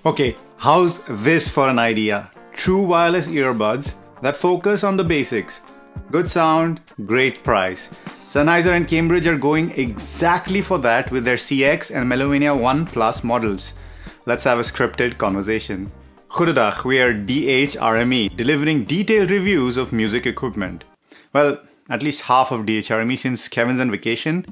Okay, how's this for an idea? True wireless earbuds that focus on the basics. Good sound, great price. Sennheiser and Cambridge are going exactly for that with their CX and Melomania 1 Plus models. Let's have a scripted conversation. Goedendag, we are DHRME, delivering detailed reviews of music equipment. Well, at least half of DHRME since Kevin's on vacation.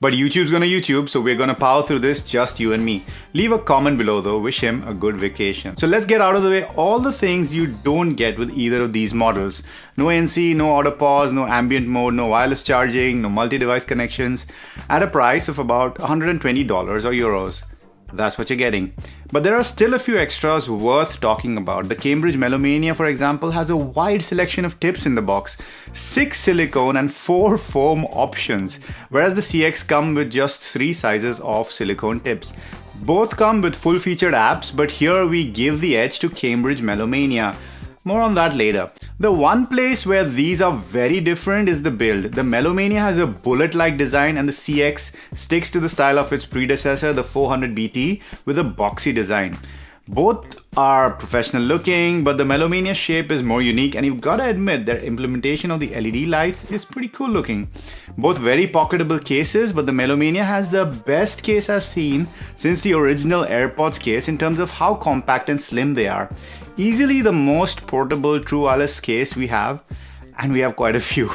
But YouTube's gonna YouTube, so we're gonna power through this, just you and me. Leave a comment below though, wish him a good vacation. So let's get out of the way all the things you don't get with either of these models. No ANC, no auto pause, no ambient mode, no wireless charging, no multi-device connections, at a price of about $120 or euros. That's what you're getting. But there are still a few extras worth talking about. The Cambridge Melomania, for example, has a wide selection of tips in the box, 6 silicone and 4 foam options, whereas the CX come with just 3 sizes of silicone tips. Both come with full-featured apps, but here we give the edge to Cambridge Melomania. More on that later. The one place where these are very different is the build. The Melomania has a bullet-like design and the CX sticks to the style of its predecessor, the 400BT, with a boxy design. Both are professional looking, but the Melomania shape is more unique, and you've gotta admit their implementation of the LED lights is pretty cool looking. Both very pocketable cases, but the Melomania has the best case I've seen since the original AirPods case in terms of how compact and slim they are. Easily the most portable true wireless case we have, and we have quite a few.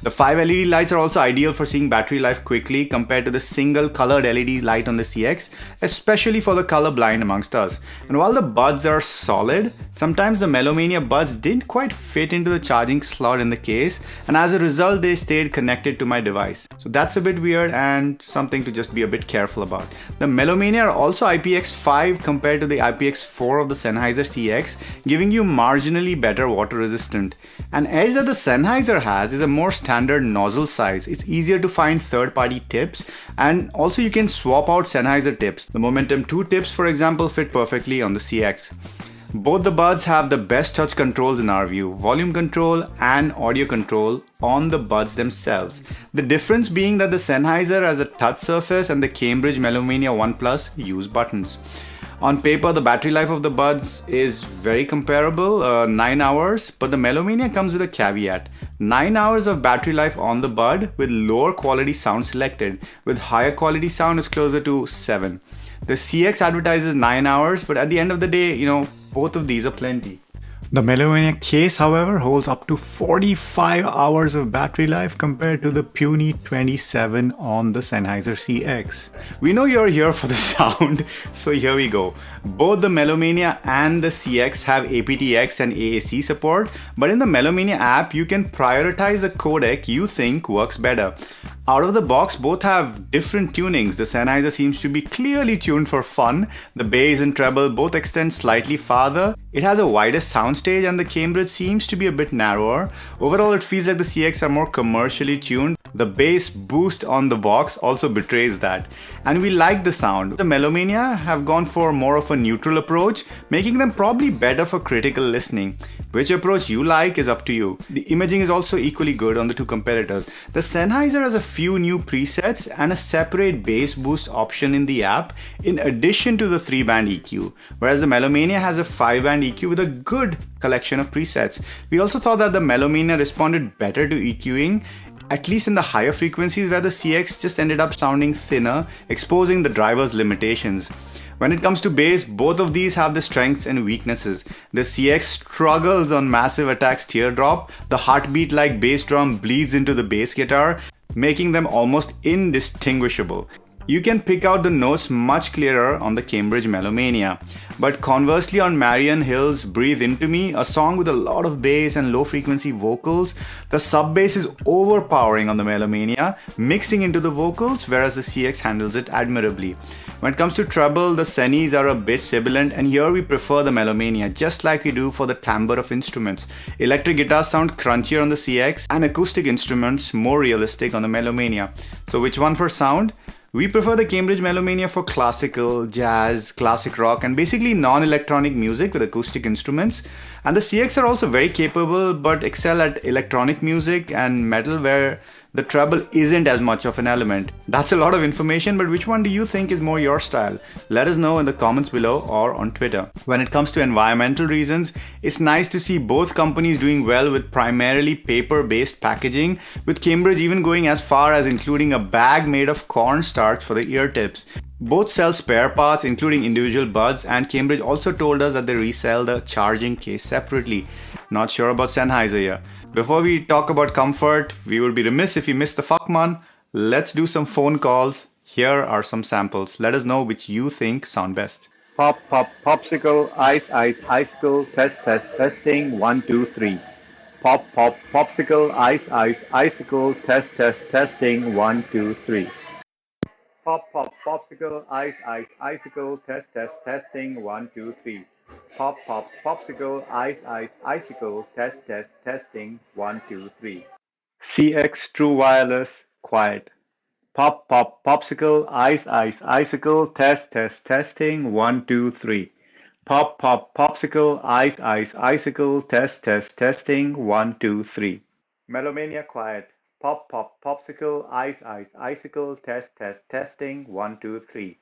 The 5 LED lights are also ideal for seeing battery life quickly compared to the single colored LED light on the CX, especially for the colorblind amongst us. And while the buds are solid, sometimes the Melomania buds didn't quite fit into the charging slot in the case, and as a result they stayed connected to my device. So that's a bit weird and something to just be a bit careful about. The Melomania are also IPX5 compared to the IPX4 of the Sennheiser CX, giving you marginally better water resistant. An edge that the Sennheiser has is a more standard nozzle size. It's easier to find third-party tips, and also you can swap out Sennheiser tips. The Momentum 2 tips, for example, fit perfectly on the CX. Both the buds have the best touch controls in our view, volume control and audio control on the buds themselves. The difference being that the Sennheiser has a touch surface and the Cambridge Melomania 1 Plus use buttons. On paper, the battery life of the buds is very comparable, 9 hours, but the Melomania comes with a caveat. 9 hours of battery life on the bud with lower quality sound selected, with higher quality sound is closer to 7. The CX advertises 9 hours, but at the end of the day, both of these are plenty. The Melomania case, however, holds up to 45 hours of battery life compared to the puny 27 on the Sennheiser CX. We know you're here for the sound, so here we go. Both the Melomania and the CX have aptX and AAC support, but in the Melomania app, you can prioritize the codec you think works better. Out of the box, both have different tunings. The Sennheiser seems to be clearly tuned for fun. The bass and treble both extend slightly farther. It has a wider soundstage, and the Cambridge seems to be a bit narrower. Overall, it feels like the CX are more commercially tuned. The bass boost on the box also betrays that. And we like the sound. The Melomania have gone for more of a neutral approach, making them probably better for critical listening. Which approach you like is up to you. The imaging is also equally good on the two competitors. The Sennheiser has a few new presets and a separate bass boost option in the app in addition to the 3-band EQ, whereas the Melomania has a 5-band EQ with a good collection of presets. We also thought that the Melomania responded better to EQing, at least in the higher frequencies, where the CX just ended up sounding thinner, exposing the driver's limitations. When it comes to bass, both of these have the strengths and weaknesses. The CX struggles on Massive Attack's teardrop. The heartbeat-like bass drum bleeds into the bass guitar, making them almost indistinguishable. You can pick out the notes much clearer on the Cambridge Melomania. But conversely, on Marion Hill's Breathe Into Me, a song with a lot of bass and low frequency vocals, the sub-bass is overpowering on the Melomania, mixing into the vocals, whereas the CX handles it admirably. When it comes to treble, the Sennys are a bit sibilant, and here we prefer the Melomania, just like we do for the timbre of instruments. Electric guitars sound crunchier on the CX, and acoustic instruments more realistic on the Melomania. So which one for sound? We prefer the Cambridge Melomania for classical, jazz, classic rock, and basically non-electronic music with acoustic instruments. And the CX are also very capable but excel at electronic music and metal, where The treble isn't as much of an element. That's a lot of information, but which one do you think is more your style? Let us know in the comments below or on Twitter. When it comes to environmental reasons, it's nice to see both companies doing well with primarily paper-based packaging, with Cambridge even going as far as including a bag made of cornstarch for the ear tips. Both sell spare parts, including individual buds, and Cambridge also told us that they resell the charging case separately. Not sure about Sennheiser here. Before we talk about comfort, we would be remiss if you missed the fuckman. Let's do some phone calls. Here are some samples. Let us know which you think sound best. Pop, pop, popsicle, ice, ice, icicle, test, test, testing, 1, 2, 3. Pop, pop, popsicle, ice, ice, icicle, test, test, testing, 1, 2, 3. Pop, pop, popsicle, ice, ice, icicle, test, test, testing, 1, 2, 3. Pop, pop, popsicle, ice, ice, icicle, test, test, testing, 1, 2, 3. CX True Wireless, quiet. Pop, pop, popsicle, ice, ice, icicle, test, test, testing, 1, 2, 3. Pop, pop, popsicle, ice, ice, icicle, test, test, testing, 1, 2, 3. Melomania, quiet. Pop, pop, popsicle, ice, ice, icicle, test, test, testing, 1, 2, 3.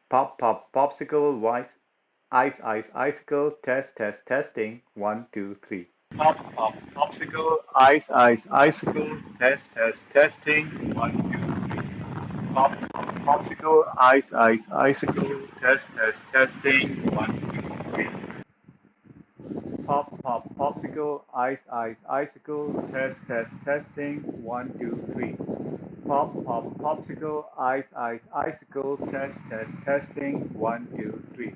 Pop, pop, popsicle, ice, ice, icicle, test, test, testing, 1, 2, 3. Pop, pop, popsicle, ice, ice, icicle, test, test, testing, 1, 2, 3. Pop, pop, popsicle, ice, ice, icicle, test, test, testing, 1, 2, 3. Pop, pop, popsicle, ice, ice, icicle, test, test, testing, 1, 2, 3. Pop, pop, popsicle, ice, ice, icicle, test, test, testing, 1, 2, 3.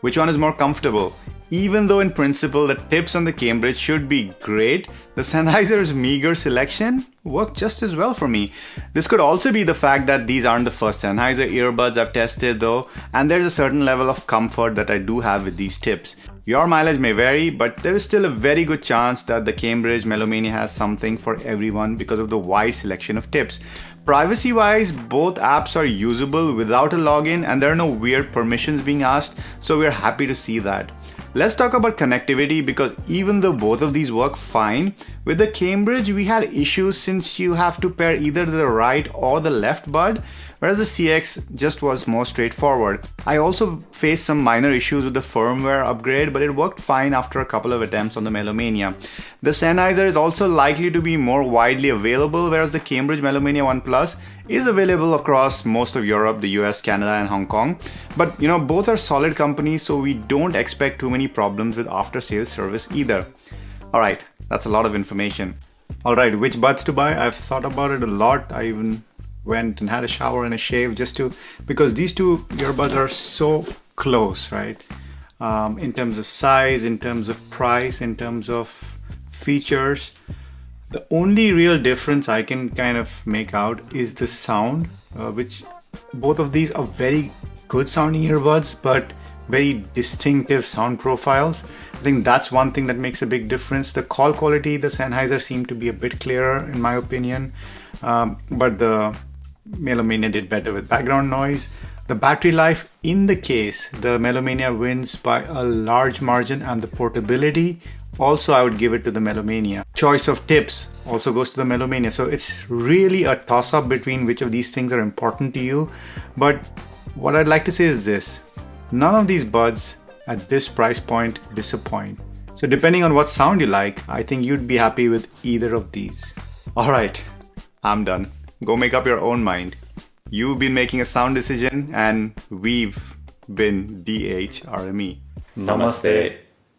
Which one is more comfortable? Even though in principle the tips on the Cambridge should be great, the Sennheiser's meager selection worked just as well for me. This could also be the fact that these aren't the first Sennheiser earbuds I've tested though, and there's a certain level of comfort that I do have with these tips. Your mileage may vary, but there is still a very good chance that the Cambridge Melomania has something for everyone because of the wide selection of tips. Privacy-wise, both apps are usable without a login and there are no weird permissions being asked, so we're happy to see that. Let's talk about connectivity, because even though both of these work fine, with the Cambridge we had issues since you have to pair either the right or the left bud, whereas the CX just was more straightforward. I also faced some minor issues with the firmware upgrade, but it worked fine after a couple of attempts on the Melomania. The Sennheiser is also likely to be more widely available, whereas the Cambridge Melomania One Plus is available across most of Europe, the US, Canada and Hong Kong. But both are solid companies, so we don't expect too many problems with after-sales service either. Alright, that's a lot of information. Alright, which buds to buy? I've thought about it a lot. I even went and had a shower and a shave because these two earbuds are so close, right? In terms of size, in terms of price, in terms of features. The only real difference I can kind of make out is the sound, which both of these are very good sounding earbuds, but very distinctive sound profiles. I think that's one thing that makes a big difference. The call quality, the Sennheiser seemed to be a bit clearer in my opinion, but the Melomania did better with background noise. The battery life in the case, the Melomania wins by a large margin, and the portability, also I would give it to the Melomania. Choice of tips also goes to the Melomania. So it's really a toss-up between which of these things are important to you. But what I'd like to say is this: none of these buds at this price point disappoint. So depending on what sound you like, I think you'd be happy with either of these. Alright, I'm done. Go make up your own mind. You've been making a sound decision and we've been DHRME. Namaste.